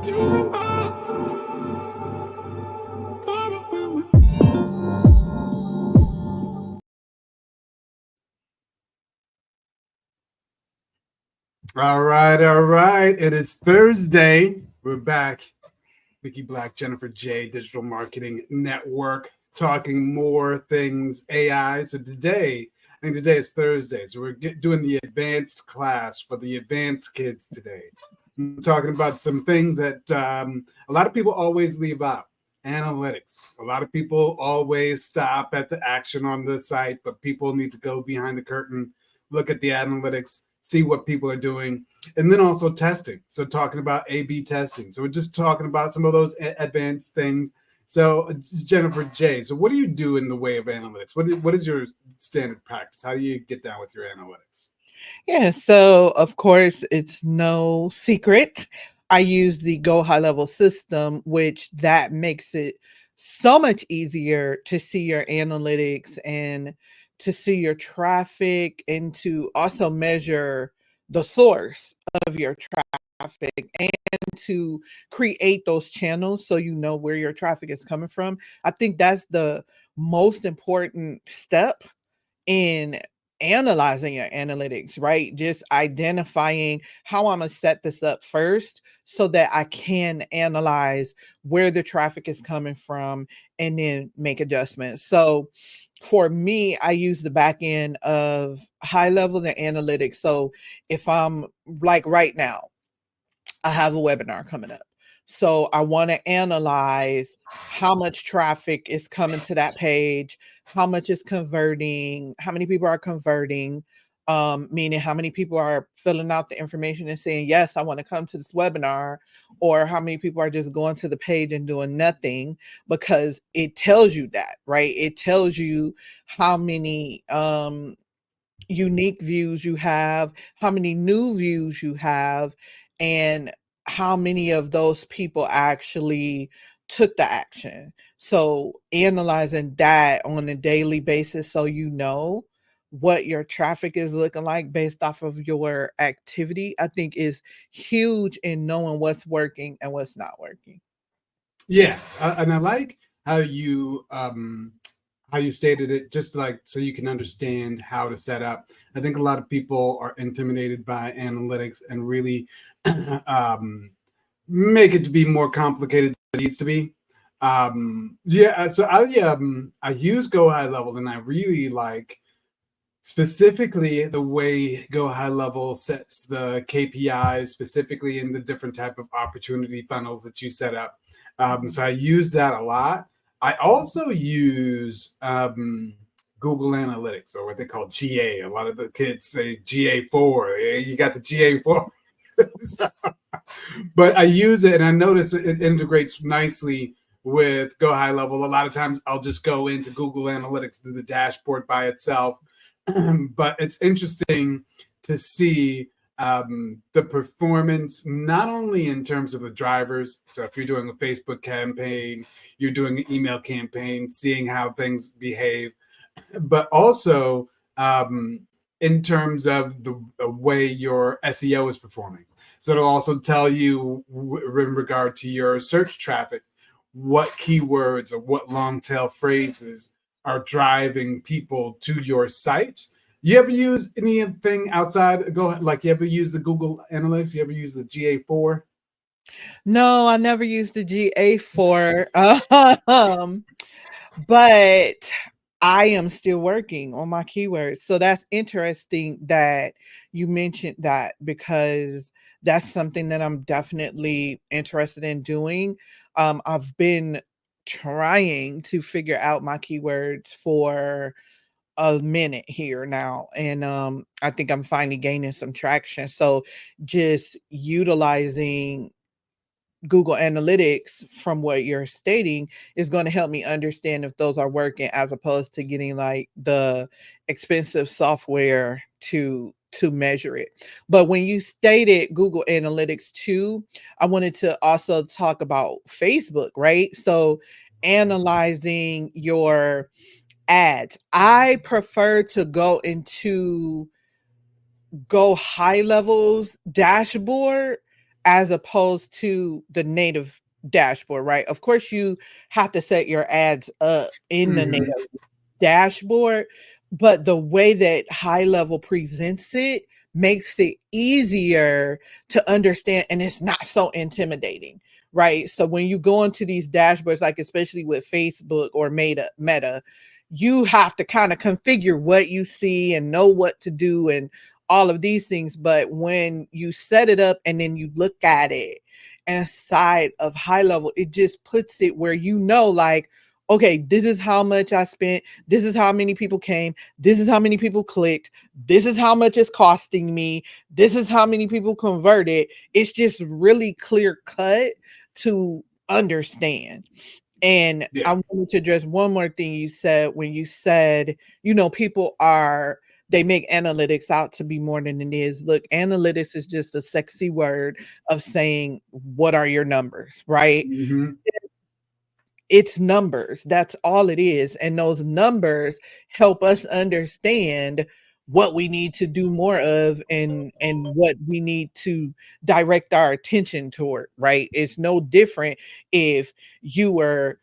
All right, all right. It is Thursday. We're back. Vicky Black, Jennifer J, Digital Marketing Network, talking more things AI. So today, I think today is Thursday. So we're doing the advanced class for the advanced kids today. We're talking about some things that a lot of people always leave out. Analytics. A lot of people always stop at the action on the site, but people need to go behind the curtain, look at the analytics, see what people are doing, and then also testing. So talking about A/B testing. So we're just talking about some of those advanced things. So Jennifer J, so what do you do in the way of analytics? What is your standard practice? How do you get down with your analytics? Yeah, so of course, it's no secret. I use the Go High Level system, which that makes it so much easier to see your analytics and to see your traffic and to also measure the source of your traffic and to create those channels so you know where your traffic is coming from. I think that's the most important step in analyzing your analytics, right? Just identifying how I'm going to set this up first so that I can analyze where the traffic is coming from and then make adjustments. So for me, I use the back end of high level the analytics. So if I'm like right now, I have a webinar coming up. So I want to analyze how much traffic is coming to that page, how much is converting, how many people are converting, meaning how many people are filling out the information and saying, yes, I want to come to this webinar, or how many people are just going to the page and doing nothing, because it tells you that, right? It tells you how many unique views you have, how many new views you have, and how many of those people actually took the action. So analyzing that on a daily basis so you know what your traffic is looking like based off of your activity, I think is huge in knowing what's working and what's not working. Yeah, and I like how you stated it, just like so you can understand how to set up. I think a lot of people are intimidated by analytics and really make it to be more complicated than it needs to be. Yeah, so I use Go High Level, and I really like specifically the way Go High Level sets the KPIs, specifically in the different type of opportunity funnels that you set up. So I use that a lot. I also use Google Analytics, or what they call GA. A lot of the kids say GA4. You got the GA4. So, but I use it, and I notice it integrates nicely with Go High Level. A lot of times I'll just go into Google Analytics, do the dashboard by itself. But it's interesting to see the performance, not only in terms of the drivers. So if you're doing a Facebook campaign, you're doing an email campaign, seeing how things behave, but also in terms of the way your SEO is performing. So it'll also tell you in regard to your search traffic, what keywords or what long tail phrases are driving people to your site. You ever use anything outside? Go like you ever use the Google Analytics? You ever use the GA4? No, I never used the GA4. But I am still working on my keywords. So that's interesting that you mentioned that, because that's something that I'm definitely interested in doing. I've been trying to figure out my keywords for a minute here now, and I think I'm finally gaining some traction. So just utilizing Google Analytics from what you're stating is going to help me understand if those are working, as opposed to getting like the expensive software to measure it. But when you stated Google Analytics too, I wanted to also talk about Facebook, right? So analyzing your ads. I prefer to go into Go High Level's dashboard as opposed to the native dashboard, right? Of course, you have to set your ads up in the native Mhm. dashboard, but the way that High Level presents it makes it easier to understand, and it's not so intimidating, right? So when you go into these dashboards, like especially with Facebook or Meta, you have to kind of configure what you see and know what to do and all of these things. But when you set it up and then you look at it inside of High Level, it just puts it where you know, like, okay, this is how much I spent. This is how many people came. This is how many people clicked. This is how much it's costing me. This is how many people converted. It's just really clear cut to understand. And Yeah. I wanted to address one more thing you said when you said, you know, people are, they make analytics out to be more than it is. Look, analytics is just a sexy word of saying, what are your numbers, right? Mhm. It's numbers. That's all it is. And those numbers help us understand what we need to do more of and what we need to direct our attention toward, right? It's no different if you were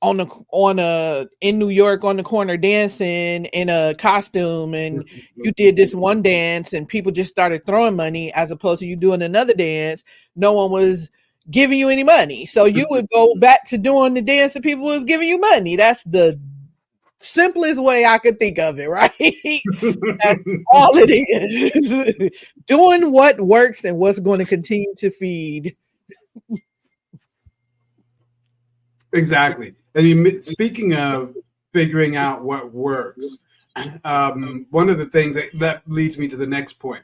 on a in New York on the corner dancing in a costume and you did this one dance and people just started throwing money as opposed to you doing another dance. No one was giving you any money. So you would go back to doing the dance that people was giving you money. That's the simplest way I could think of it, right? That's all it is. Doing what works and what's going to continue to feed. Exactly. And speaking of figuring out what works, one of the things that leads me to the next point,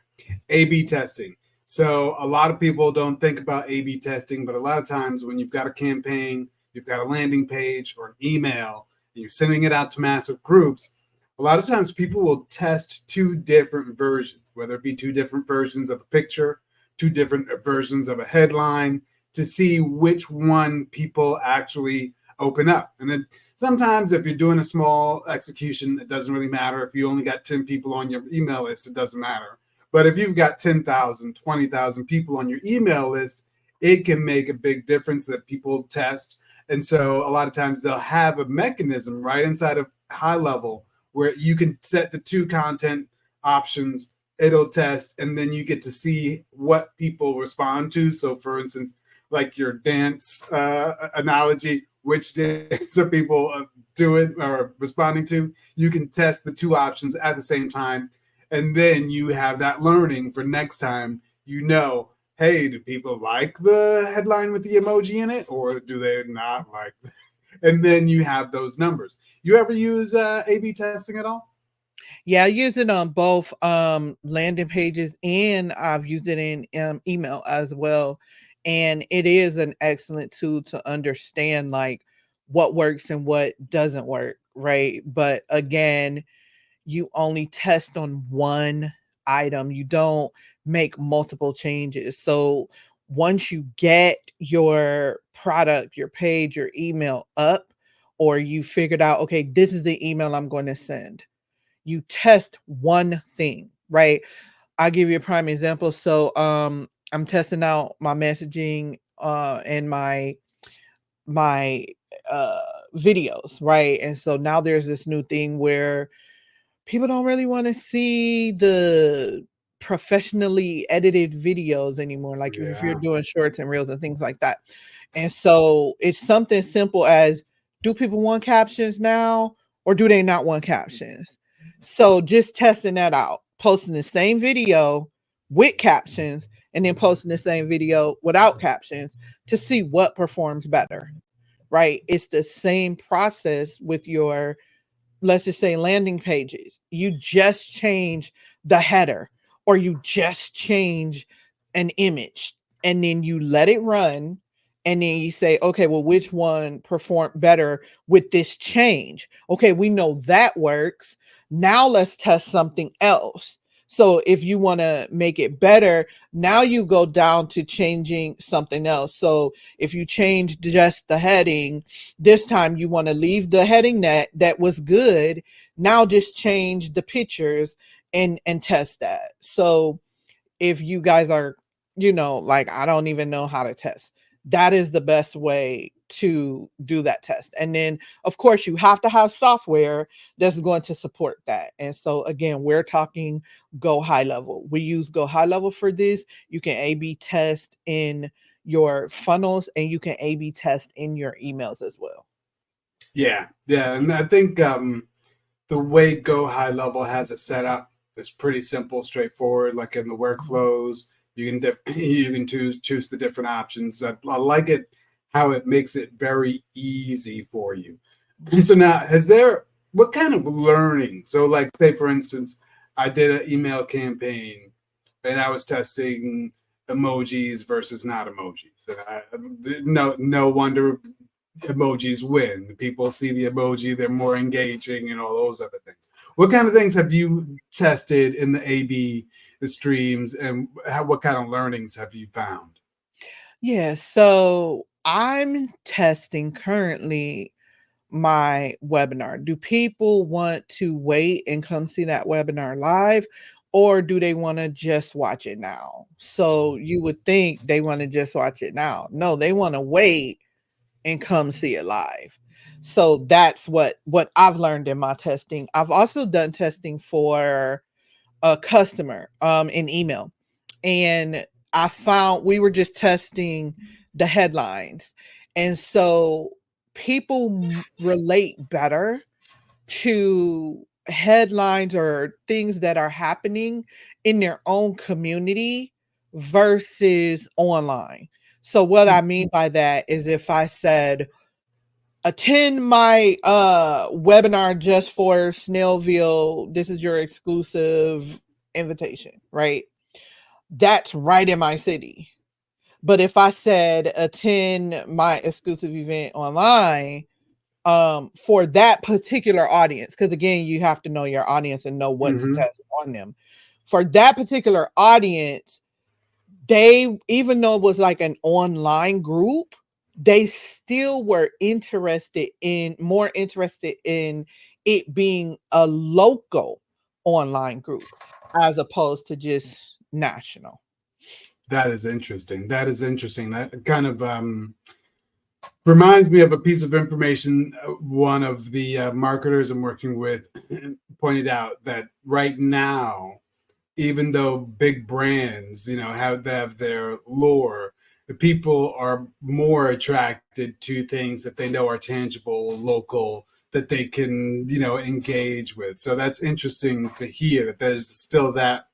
A/B testing. So a lot of people don't think about A/B testing, but a lot of times when you've got a campaign, you've got a landing page or an email, and you're sending it out to massive groups, a lot of times people will test two different versions, whether it be two different versions of a picture, two different versions of a headline, to see which one people actually open up. And then sometimes if you're doing a small execution, it doesn't really matter. If you only got 10 people on your email list, it doesn't matter. But if you've got 10,000, 20,000 people on your email list, it can make a big difference that people test. And so a lot of times they'll have a mechanism right inside of High Level where you can set the two content options, it'll test, and then you get to see what people respond to. So for instance, like your dance analogy, which dance are people doing or responding to, you can test the two options at the same time. And then you have that learning for next time, you know, hey, do people like the headline with the emoji in it or do they not like it? And then you have those numbers. You ever use A/B testing at all? Yeah, I use it on both landing pages and I've used it in email as well. And it is an excellent tool to understand like what works and what doesn't work, right? But again, you only test on one item. You don't make multiple changes. So once you get your product, your page, your email up, or you figured out, okay, this is the email I'm going to send, you test one thing, right? I'll give you a prime example. So I'm testing out my messaging and my uh videos, right? And so now there's this new thing where people don't really want to see the professionally edited videos anymore, like if you're Yeah. doing shorts and reels and things like that. And so it's something simple as, do people want captions now or do they not want captions? So just testing that out, posting the same video with captions and then posting the same video without captions to see what performs better, right? It's the same process with your, let's just say, landing pages. You just change the header or you just change an image and then you let it run and then you say, okay, well, which one performed better with this change? Okay, we know that works. Now let's test something else. So if you want to make it better, now you go down to changing something else. So if you change just the heading, this time you want to leave the heading that was good. Now just change the pictures and test that. So if you guys are like I don't even know how to test. That is the best way to do that test. And then, of course, you have to have software that's going to support that. And so, again, we're talking Go High Level. We use Go High Level for this. You can A B test in your funnels and you can A B test in your emails as well. Yeah, yeah, and I think the way Go High Level has it set up is pretty simple, straightforward. Like in the workflows, you can you can choose the different options. I like it how it makes it very easy for you. So now, has there what kind of learning? So, like, say for instance, I did an email campaign and I was testing emojis versus not emojis. No wonder emojis win. People see the emoji, they're more engaging, and all those other things. What kind of things have you tested in the AB the streams, and what kind of learnings have you found? Yeah, so I'm testing currently my webinar. Do people want to wait and come see that webinar live, or do they want to just watch it now? So you would think they want to just watch it now. No, they want to wait and come see it live. So that's what I've learned in my testing. I've also done testing for a customer in email, and I found we were just testing the headlines, and so people relate better to headlines or things that are happening in their own community versus online. So what I mean by that is if I said attend my webinar just for Snellville, this is your exclusive invitation, right? That's right in my city. But if I said attend my exclusive event online, for that particular audience, because again, you have to know your audience and know what to Mm-hmm. test on them. For that particular audience, they, even though it was like an online group, they still were more interested in it being a local online group as opposed to just national. That is interesting. That is interesting. That kind of reminds me of a piece of information. One of the marketers I'm working with pointed out that right now, even though big brands, have their lore, the people are more attracted to things that they know are tangible, local, that they can, engage with. So that's interesting to hear that there's still that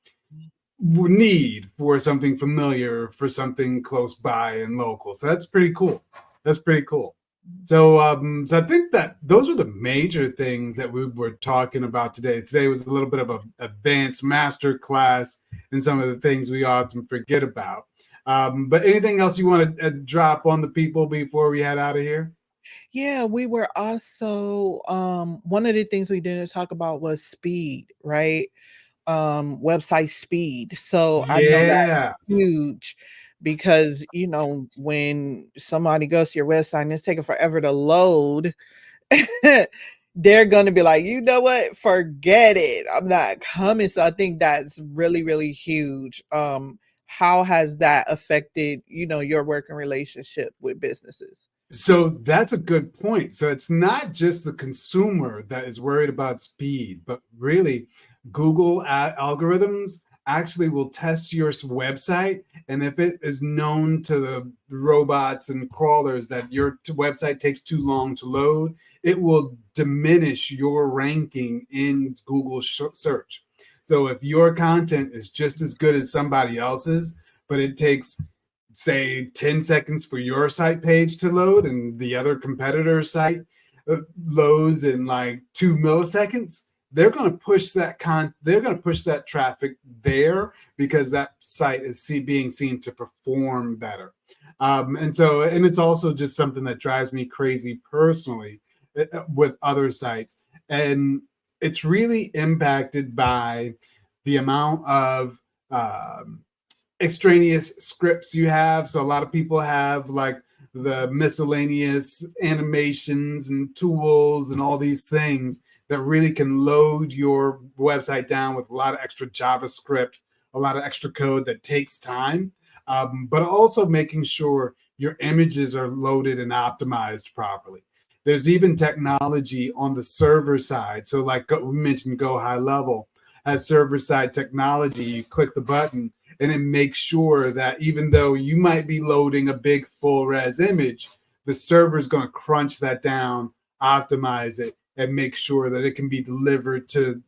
need for something familiar, for something close by and local. So that's pretty cool. That's pretty cool. So I think that those are the major things that we were talking about today. Today was a little bit of an advanced master class in some of the things we often forget about. But anything else you want to drop on the people before we head out of here? Yeah, we were also one of the things we didn't talk about was speed, right? Website speed. So I know that's Yeah. huge because when somebody goes to your website and it's taking forever to load, they're gonna be like, you know what, forget it. I'm not coming. So I think that's really, really huge. How has that affected, your working relationship with businesses? So that's a good point. So it's not just the consumer that is worried about speed, but really Google algorithms actually will test your website. And if it is known to the robots and crawlers that your website takes too long to load, it will diminish your ranking in Google search. So if your content is just as good as somebody else's, but it takes say 10 seconds for your site page to load and the other competitor's site loads in like 2 milliseconds, they're going to push that traffic there because that site is being seen to perform better. And it's also just something that drives me crazy personally with other sites. And it's really impacted by the amount of extraneous scripts you have. So a lot of people have like the miscellaneous animations and tools and all these things that really can load your website down with a lot of extra JavaScript, a lot of extra code that takes time. but also making sure your images are loaded and optimized properly. There's even technology on the server side. So, like we mentioned, Go High Level has server side technology. You click the button and it makes sure that even though you might be loading a big full res image, the server is going to crunch that down, optimize it, and make sure that it can be delivered to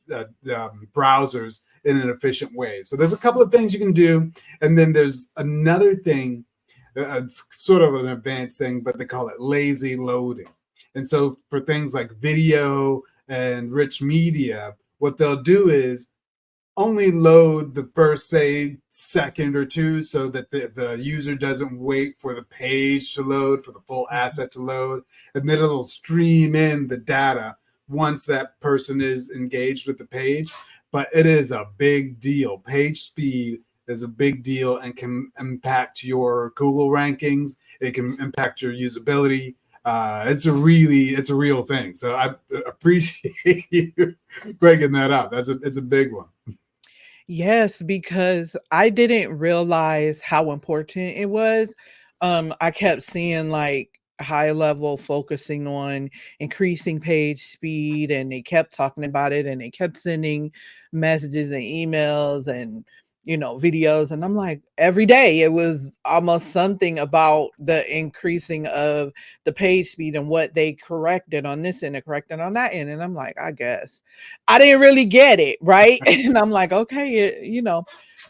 browsers in an efficient way. So there's a couple of things you can do. And then there's another thing, it's sort of an advanced thing, but they call it lazy loading. And so for things like video and rich media, what they'll do is only load the first, say, second or two so that the user doesn't wait for the page to load, for the full asset to load. And then it'll stream in the data once that person is engaged with the page. But it is a big deal. Page speed is a big deal and can impact your Google rankings. It can impact your usability. It's a real thing. So I appreciate you breaking that up. It's a big one. Yes, because I didn't realize how important it was. I kept seeing like high level focusing on increasing page speed, and they kept talking about it, and they kept sending messages and emails and videos. And I'm like, every day it was almost something about the increasing of the page speed and what they corrected on this end and corrected on that end. And I'm like, I guess I didn't really get it, right? And I'm like, okay,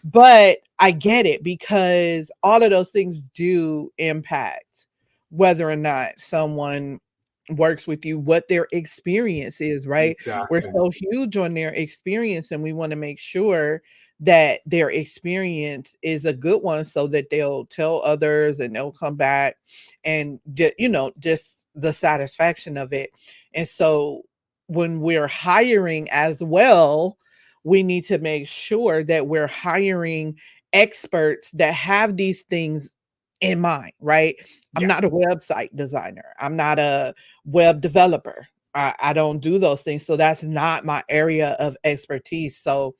but I get it because all of those things do impact whether or not someone works with you, what their experience is, right? We're Exactly. so huge on their experience, and we want to make sure that their experience is a good one so that they'll tell others and they'll come back and just the satisfaction of it. And so when we're hiring as well, we need to make sure that we're hiring experts that have these things in mind, right? I'm Yeah. not a website designer. I'm not a web developer. I don't do those things. So that's not my area of expertise. So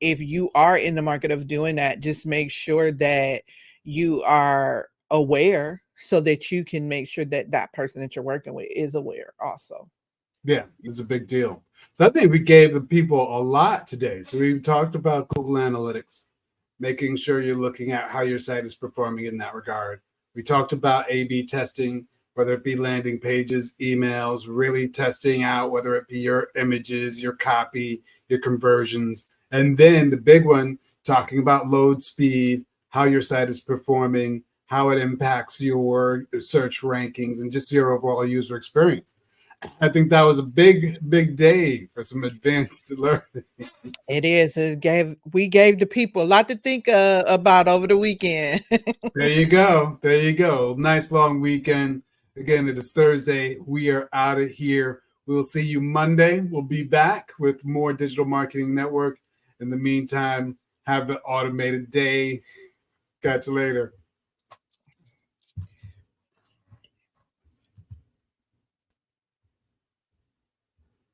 if you are in the market of doing that, just make sure that you are aware so that you can make sure that that person that you're working with is aware also. Yeah, it's a big deal. So I think we gave the people a lot today. So we talked about Google Analytics, making sure you're looking at how your site is performing in that regard. We talked about A/B testing, whether it be landing pages, emails, really testing out whether it be your images, your copy, your conversions. And then the big one, talking about load speed, how your site is performing, how it impacts your search rankings, and just your overall user experience. I think that was a big day for some advanced learning. It is. We gave the people a lot to think about over the weekend. There you go. There you go. Nice long weekend. Again, it is Thursday. We are out of here. We'll see you Monday. We'll be back with more Digital Marketing Network. In the meantime, have an automated day. Catch you later.